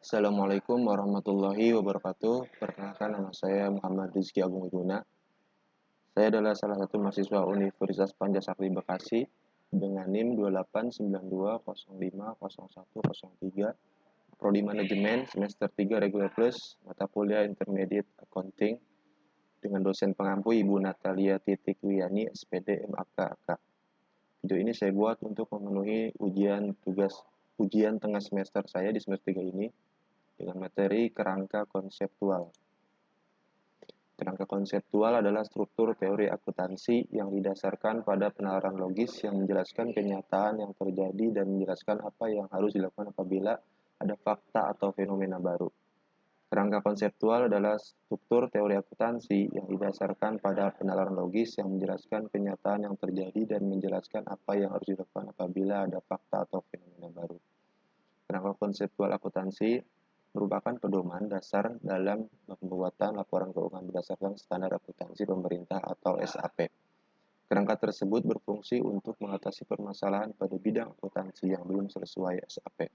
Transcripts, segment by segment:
Assalamualaikum warahmatullahi wabarakatuh. Perkenalkan, nama saya Muhammad Rizky Agung Wiguna. Saya adalah salah satu mahasiswa Universitas Pancasakti Bekasi dengan NIM 2892050103, Prodi Manajemen semester 3 Regular Plus, mata kuliah Intermediate Accounting, dengan dosen pengampu Ibu Natalia Titik Wiyani, SPD MAKAK. Video ini saya buat untuk memenuhi ujian tengah semester saya di semester 3 ini dengan materi kerangka konseptual. Kerangka konseptual adalah struktur teori akuntansi yang didasarkan pada penalaran logis yang menjelaskan kenyataan yang terjadi dan menjelaskan apa yang harus dilakukan apabila ada fakta atau fenomena baru. Kerangka konseptual adalah struktur teori akuntansi yang didasarkan pada penalaran logis yang menjelaskan kenyataan yang terjadi dan menjelaskan apa yang harus dilakukan apabila ada fakta atau fenomena baru. Kerangka konseptual akuntansi merupakan pedoman dasar dalam pembuatan laporan keuangan berdasarkan standar akuntansi pemerintah atau SAP. Kerangka tersebut berfungsi untuk mengatasi permasalahan pada bidang akuntansi yang belum sesuai SAP.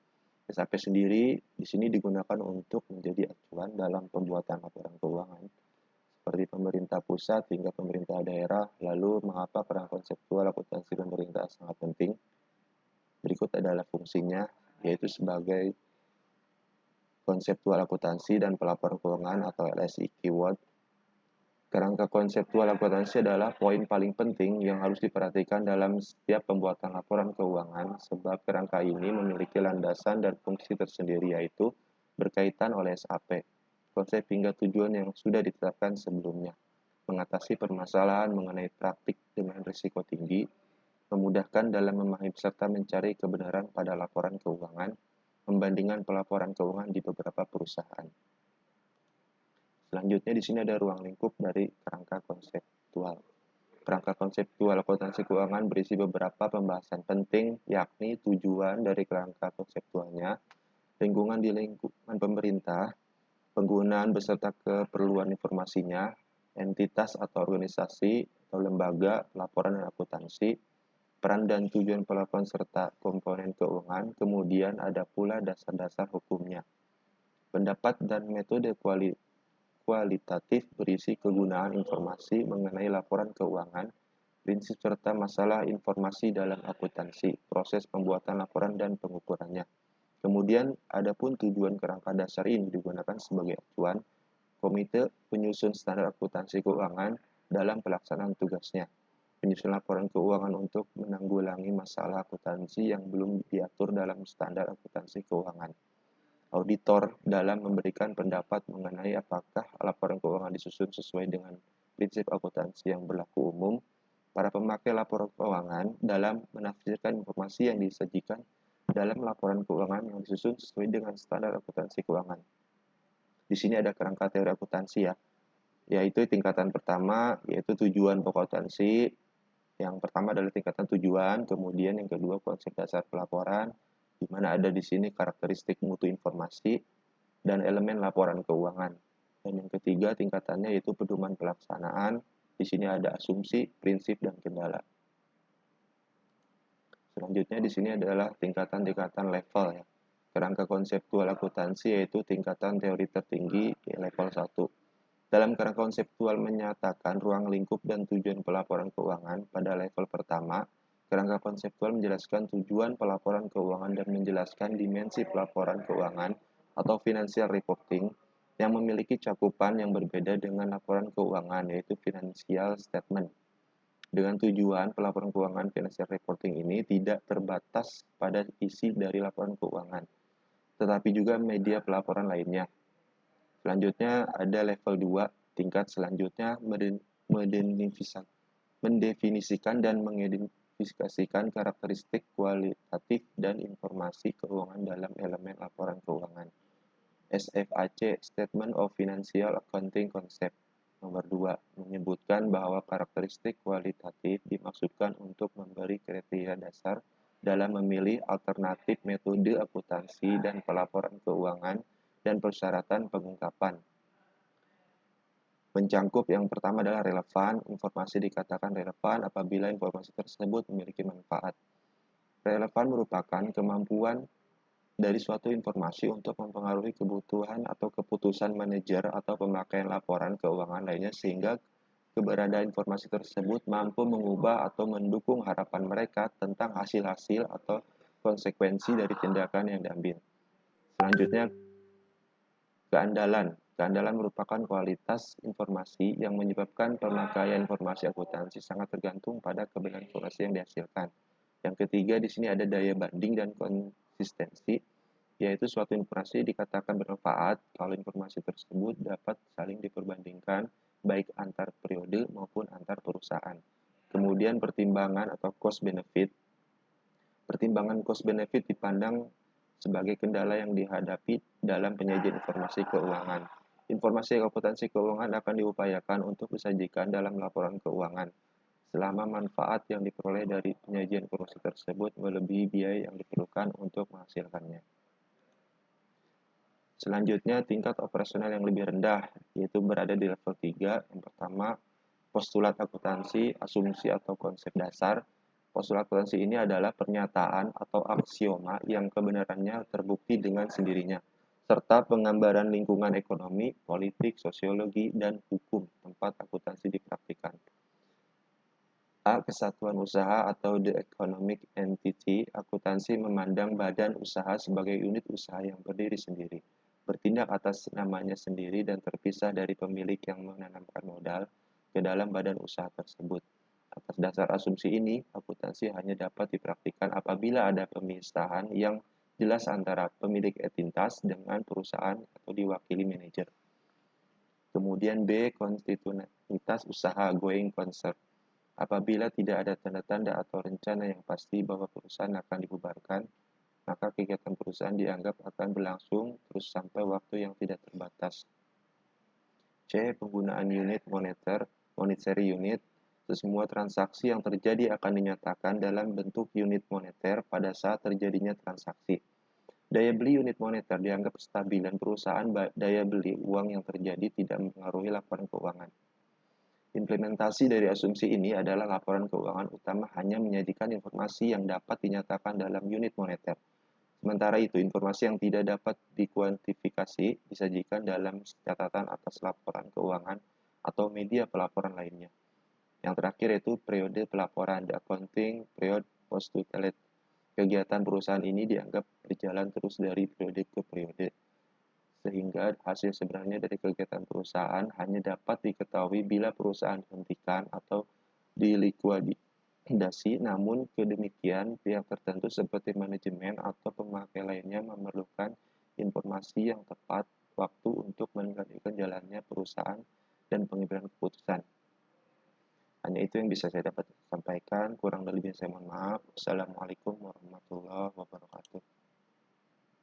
SAP sendiri di sini digunakan untuk menjadi acuan dalam pembuatan laporan keuangan seperti pemerintah pusat hingga pemerintah daerah. Lalu, mengapa kerangka konseptual akuntansi pemerintah sangat penting? Berikut adalah fungsinya, yaitu sebagai konseptual akuntansi dan pelaporan keuangan atau LSI keyword. Kerangka konseptual akuntansi adalah poin paling penting yang harus diperhatikan dalam setiap pembuatan laporan keuangan, sebab kerangka ini memiliki landasan dan fungsi tersendiri, yaitu berkaitan oleh SAP, konsep hingga tujuan yang sudah ditetapkan sebelumnya, mengatasi permasalahan mengenai praktik dengan risiko tinggi, memudahkan dalam memahami serta mencari kebenaran pada laporan keuangan, membandingkan pelaporan keuangan di beberapa perusahaan. Selanjutnya di sini ada ruang lingkup dari kerangka konseptual. Kerangka konseptual akuntansi keuangan berisi beberapa pembahasan penting, yakni tujuan dari kerangka konseptualnya, lingkungan di lingkungan pemerintah, penggunaan beserta keperluan informasinya, entitas atau organisasi atau lembaga pelaporan dan akuntansi, peran dan tujuan pelaporan serta komponen keuangan, kemudian ada pula dasar-dasar hukumnya. Pendapat dan metode kualitatif berisi kegunaan informasi mengenai laporan keuangan, prinsip serta masalah informasi dalam akuntansi, proses pembuatan laporan dan pengukurannya. Kemudian, adapun tujuan kerangka dasar ini digunakan sebagai acuan Komite Penyusun Standar Akuntansi Keuangan dalam pelaksanaan tugasnya. Penyusun laporan keuangan untuk menanggulangi masalah akuntansi yang belum diatur dalam standar akuntansi keuangan. Auditor dalam memberikan pendapat mengenai apakah laporan keuangan disusun sesuai dengan prinsip akuntansi yang berlaku umum. Para pemakai laporan keuangan dalam menafsirkan informasi yang disajikan dalam laporan keuangan yang disusun sesuai dengan standar akuntansi keuangan. Di sini ada kerangka teori akuntansi ya, yaitu tingkatan pertama yaitu tujuan pokok akuntansi. Yang pertama adalah tingkatan tujuan, kemudian yang kedua konsep dasar pelaporan, di mana ada di sini karakteristik mutu informasi dan elemen laporan keuangan. Dan yang ketiga tingkatannya yaitu pedoman pelaksanaan. Di sini ada asumsi, prinsip, dan kendala. Selanjutnya di sini adalah tingkatan-tingkatan level ya. Kerangka konseptual akuntansi yaitu tingkatan teori tertinggi level 1. Dalam kerangka konseptual menyatakan ruang lingkup dan tujuan pelaporan keuangan pada level pertama, kerangka konseptual menjelaskan tujuan pelaporan keuangan dan menjelaskan dimensi pelaporan keuangan atau financial reporting yang memiliki cakupan yang berbeda dengan laporan keuangan, yaitu financial statement. Dengan tujuan pelaporan keuangan financial reporting ini tidak terbatas pada isi dari laporan keuangan, tetapi juga media pelaporan lainnya. Selanjutnya ada level 2, tingkat selanjutnya mendefinisikan dan mengidentifikasikan karakteristik kualitatif dan informasi keuangan dalam elemen laporan keuangan. SFAC, Statement of Financial Accounting Concept. Nomor 2, menyebutkan bahwa karakteristik kualitatif dimaksudkan untuk memberi kriteria dasar dalam memilih alternatif metode akuntansi dan pelaporan keuangan dan persyaratan pengungkapan. Mencangkup yang pertama adalah relevan. Informasi dikatakan relevan apabila informasi tersebut memiliki manfaat. Relevan merupakan kemampuan dari suatu informasi untuk mempengaruhi kebutuhan atau keputusan manajer atau pemakaian laporan keuangan lainnya sehingga keberadaan informasi tersebut mampu mengubah atau mendukung harapan mereka tentang hasil-hasil atau konsekuensi dari tindakan yang diambil. Selanjutnya, keandalan. Keandalan merupakan kualitas informasi yang menyebabkan pemakaian informasi akuntansi sangat tergantung pada kebenaran informasi yang dihasilkan. Yang ketiga, di sini ada daya banding dan konsistensi, yaitu suatu informasi dikatakan bermanfaat kalau informasi tersebut dapat saling diperbandingkan baik antar periode maupun antar perusahaan. Kemudian pertimbangan atau cost benefit. Pertimbangan cost benefit dipandang sebagai kendala yang dihadapi dalam penyajian informasi keuangan. Informasi akuntansi keuangan akan diupayakan untuk disajikan dalam laporan keuangan selama manfaat yang diperoleh dari penyajian informasi tersebut melebihi biaya yang diperlukan untuk menghasilkannya. Selanjutnya, tingkat operasional yang lebih rendah, yaitu berada di level 3. Yang pertama, postulat akuntansi, asumsi atau konsep dasar. Postulat akuntansi ini adalah pernyataan atau aksioma yang kebenarannya terbukti dengan sendirinya, serta penggambaran lingkungan ekonomi, politik, sosiologi, dan hukum tempat akuntansi dipraktikkan. A. Kesatuan usaha atau the economic entity. Akuntansi memandang badan usaha sebagai unit usaha yang berdiri sendiri, bertindak atas namanya sendiri dan terpisah dari pemilik yang menanamkan modal ke dalam badan usaha tersebut. Atas dasar asumsi ini, akuntansi hanya dapat dipraktikkan apabila ada pemisahan yang jelas antara pemilik entitas dengan perusahaan atau diwakili manajer. Kemudian B. Konstitusionalitas usaha going concern. Apabila tidak ada tanda-tanda atau rencana yang pasti bahwa perusahaan akan dibubarkan, maka kegiatan perusahaan dianggap akan berlangsung terus sampai waktu yang tidak terbatas. C. Penggunaan unit moneter, monetary unit. Semua transaksi yang terjadi akan dinyatakan dalam bentuk unit moneter pada saat terjadinya transaksi. Daya beli unit moneter dianggap stabil dan perusahaan daya beli uang yang terjadi tidak mempengaruhi laporan keuangan. Implementasi dari asumsi ini adalah laporan keuangan utama hanya menyajikan informasi yang dapat dinyatakan dalam unit moneter. Sementara itu, informasi yang tidak dapat dikuantifikasi disajikan dalam catatan atas laporan keuangan atau media pelaporan lainnya. Yang terakhir yaitu periode pelaporan, the accounting period post to tell. Kegiatan perusahaan ini dianggap berjalan terus dari periode ke periode, sehingga hasil sebenarnya dari kegiatan perusahaan hanya dapat diketahui bila perusahaan dihentikan atau dilikuidasi. Namun kedemikian, pihak tertentu seperti manajemen atau pemakai lainnya memerlukan informasi yang tepat waktu untuk mengendalikan jalannya perusahaan dan pengambilan keputusan. Hanya itu yang bisa saya dapat sampaikan, kurang lebihnya saya mohon maaf. Wassalamualaikum warahmatullahi wabarakatuh.